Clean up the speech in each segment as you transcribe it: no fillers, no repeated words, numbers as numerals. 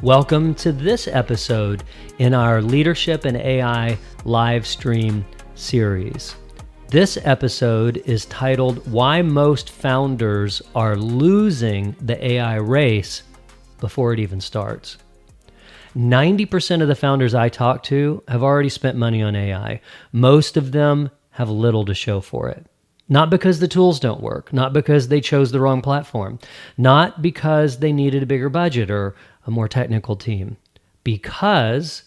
Welcome to this episode in our Leadership and AI live stream series. This episode is titled Why Most Founders Are Losing the AI Race Before It Even Starts. 90% of the founders I talk to have already spent money on AI. Most of them have little to show for it. Not because the tools don't work, not because they chose the wrong platform, not because they needed a bigger budget or a more technical team, because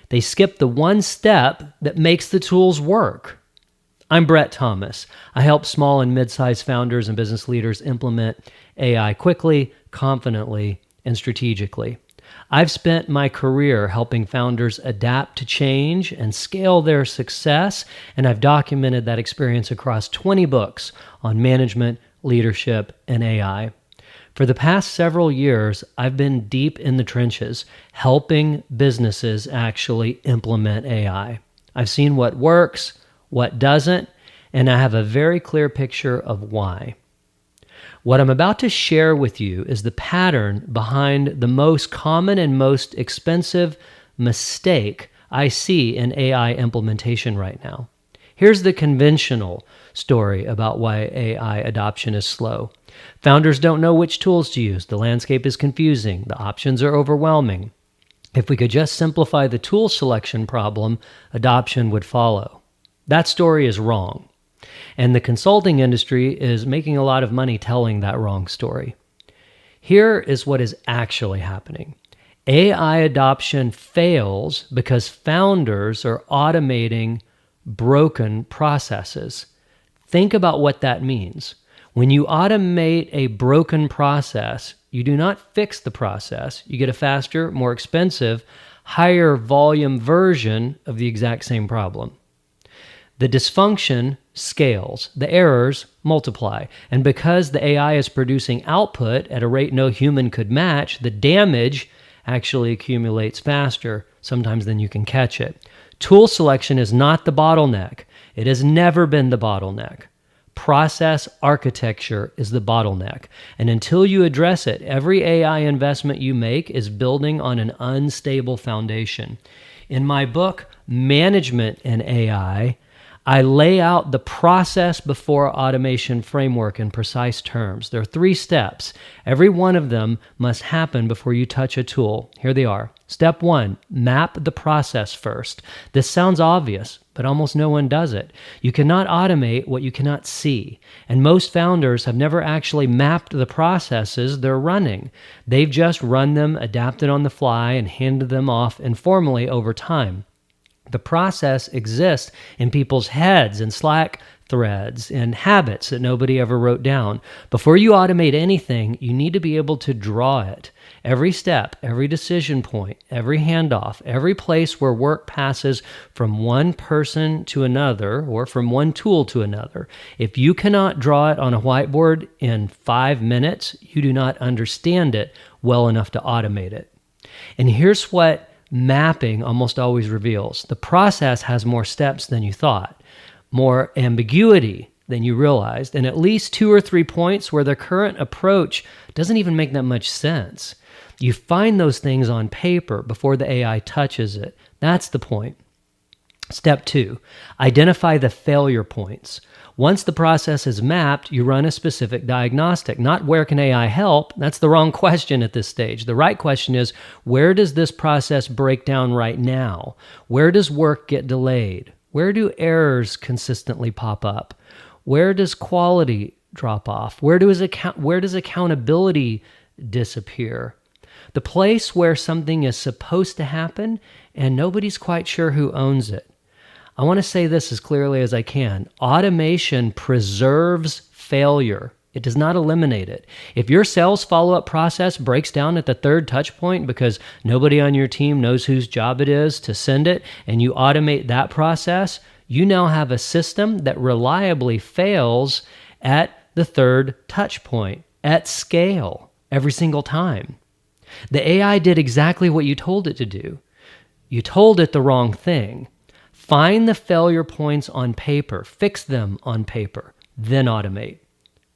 they skipped the one step that makes the tools work. I'm Brett Thomas. I help small and mid-sized founders and business leaders implement AI quickly, confidently, and strategically. I've spent my career helping founders adapt to change and scale their success, and I've documented that experience across 20 books on management, leadership, and AI. For the past several years, I've been deep in the trenches, helping businesses actually implement AI. I've seen what works, what doesn't, and I have a very clear picture of why. What I'm about to share with you is the pattern behind the most common and most expensive mistake I see in AI implementation right now. Here's the conventional story about why AI adoption is slow. Founders don't know which tools to use. The landscape is confusing. The options are overwhelming. If we could just simplify the tool selection problem, adoption would follow. That story is wrong. And the consulting industry is making a lot of money telling that wrong story. Here is what is actually happening. AI adoption fails because founders are automating broken processes. Think about what that means. When you automate a broken process, you do not fix the process. You get a faster, more expensive, higher volume version of the exact same problem. The dysfunction scales, the errors multiply, and because the AI is producing output at a rate no human could match, the damage actually accumulates faster, sometimes than you can catch it. Tool selection is not the bottleneck. It has never been the bottleneck. Process architecture is the bottleneck, and until you address it, every AI investment you make is building on an unstable foundation. In my book, Management and AI, I lay out the process before automation framework in precise terms. There are 3 steps. Every one of them must happen before you touch a tool. Here they are. Step 1, map the process first. This sounds obvious, but almost no one does it. You cannot automate what you cannot see. And most founders have never actually mapped the processes they're running. They've just run them, adapted on the fly, and handed them off informally over time. The process exists in people's heads and Slack threads and habits that nobody ever wrote down. Before you automate anything, you need to be able to draw it. Every step, every decision point, every handoff, every place where work passes from one person to another or from one tool to another. If you cannot draw it on a whiteboard in 5 minutes, you do not understand it well enough to automate it. And here's what mapping almost always reveals. The process has more steps than you thought, more ambiguity than you realized, and at least 2 or 3 points where the current approach doesn't even make that much sense. You find those things on paper before the AI touches it. That's the point. Step 2, identify the failure points. Once the process is mapped, you run a specific diagnostic. Not where can AI help? That's the wrong question at this stage. The right question is, where does this process break down right now? Where does work get delayed? Where do errors consistently pop up? Where does quality drop off? Where does accountability disappear? The place where something is supposed to happen and nobody's quite sure who owns it. I want to say this as clearly as I can. Automation preserves failure. It does not eliminate it. If your sales follow-up process breaks down at the 3rd touch point because nobody on your team knows whose job it is to send it, and you automate that process, you now have a system that reliably fails at the 3rd touch point at scale every single time. The AI did exactly what you told it to do. You told it the wrong thing. Find the failure points on paper, fix them on paper, then automate.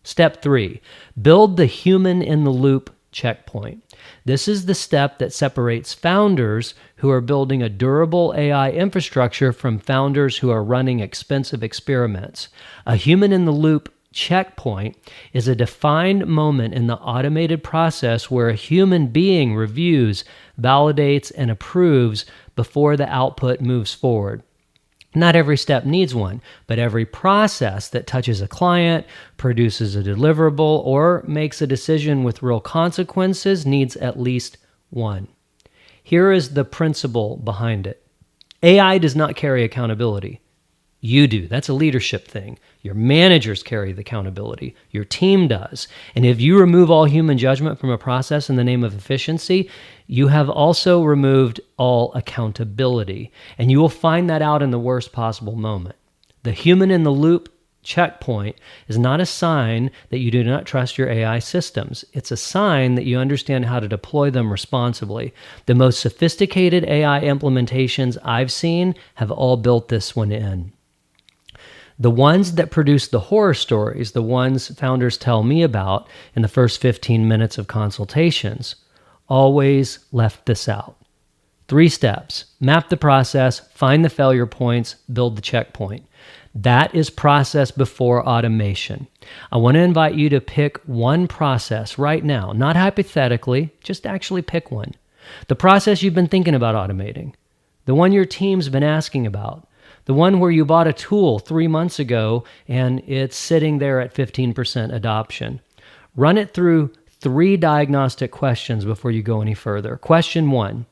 Step 3, build the human in the loop checkpoint. This is the step that separates founders who are building a durable AI infrastructure from founders who are running expensive experiments. A human-in-the-loop checkpoint is a defined moment in the automated process where a human being reviews, validates, and approves before the output moves forward. Not every step needs one, but every process that touches a client, produces a deliverable, or makes a decision with real consequences needs at least one. Here is the principle behind it. AI does not carry accountability. You do. That's a leadership thing. Your managers carry the accountability. Your team does. And if you remove all human judgment from a process in the name of efficiency, you have also removed all accountability. And you will find that out in the worst possible moment. The human-in-the-loop checkpoint is not a sign that you do not trust your AI systems. It's a sign that you understand how to deploy them responsibly. The most sophisticated AI implementations I've seen have all built this one in. The ones that produce the horror stories, the ones founders tell me about in the first 15 minutes of consultations, always left this out. 3 steps: map the process, find the failure points, build the checkpoint. That is process before automation. I want to invite you to pick one process right now, not hypothetically, just actually pick one. The process you've been thinking about automating, the one your team's been asking about, the one where you bought a tool 3 months ago and it's sitting there at 15% adoption. Run it through 3 diagnostic questions before you go any further. Question 1,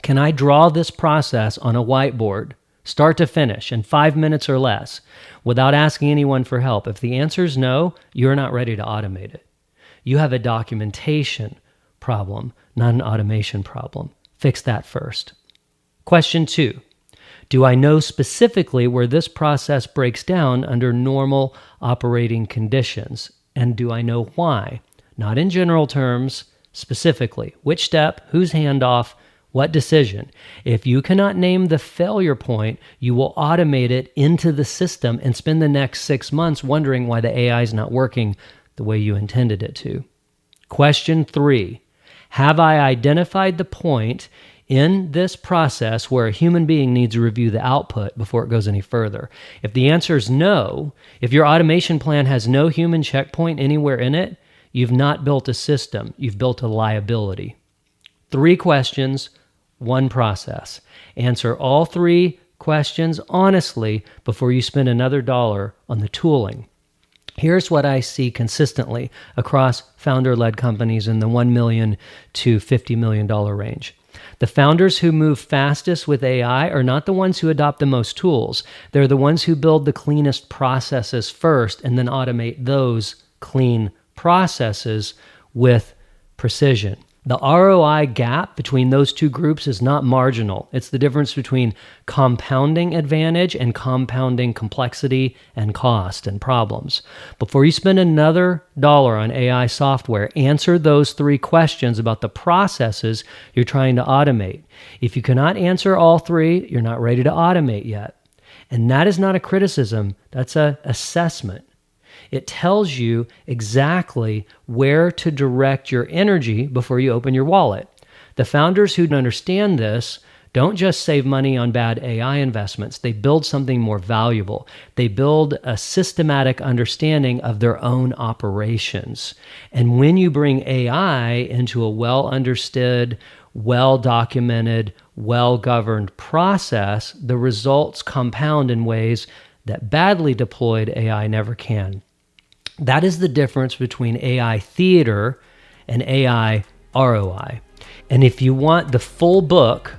can I draw this process on a whiteboard, start to finish, in 5 minutes or less, without asking anyone for help? If the answer is no, you're not ready to automate it. You have a documentation problem, not an automation problem. Fix that first. Question 2, do I know specifically where this process breaks down under normal operating conditions? And do I know why? Not in general terms, specifically. Which step, whose handoff, what decision? If you cannot name the failure point, you will automate it into the system and spend the next 6 months wondering why the AI is not working the way you intended it to. Question 3, have I identified the point in this process where a human being needs to review the output before it goes any further? If the answer is no, if your automation plan has no human checkpoint anywhere in it, you've not built a system, you've built a liability. 3 questions, 1 process. Answer all 3 questions honestly before you spend another dollar on the tooling. Here's what I see consistently across founder-led companies in the $1 million to $50 million range. The founders who move fastest with AI are not the ones who adopt the most tools. They're the ones who build the cleanest processes first and then automate those clean processes with precision. The ROI gap between those 2 groups is not marginal. It's the difference between compounding advantage and compounding complexity and cost and problems. Before you spend another dollar on AI software, answer those 3 questions about the processes you're trying to automate. If you cannot answer all 3, you're not ready to automate yet. And that is not a criticism, that's an assessment. It tells you exactly where to direct your energy before you open your wallet. The founders who understand this don't just save money on bad AI investments. They build something more valuable. They build a systematic understanding of their own operations. And when you bring AI into a well-understood, well-documented, well-governed process, the results compound in ways that badly deployed AI never can. That is the difference between AI theater and AI ROI. And if you want the full book,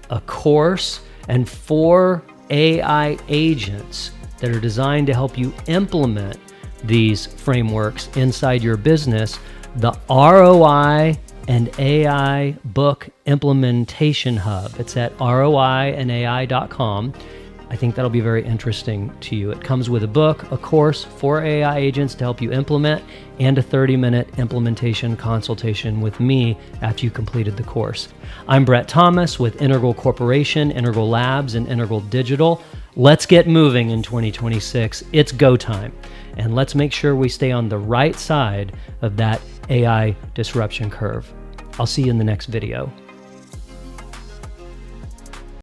a course, and 4 AI agents that are designed to help you implement these frameworks inside your business, the ROI and AI Book Implementation Hub. It's at roiandai.com. I think that'll be very interesting to you. It comes with a book, a course, 4 AI agents to help you implement, and a 30-minute implementation consultation with me after you completed the course. I'm Brett Thomas with Integral Corporation, Integral Labs, and Integral Digital. Let's get moving in 2026. It's go time. And let's make sure we stay on the right side of that AI disruption curve. I'll see you in the next video.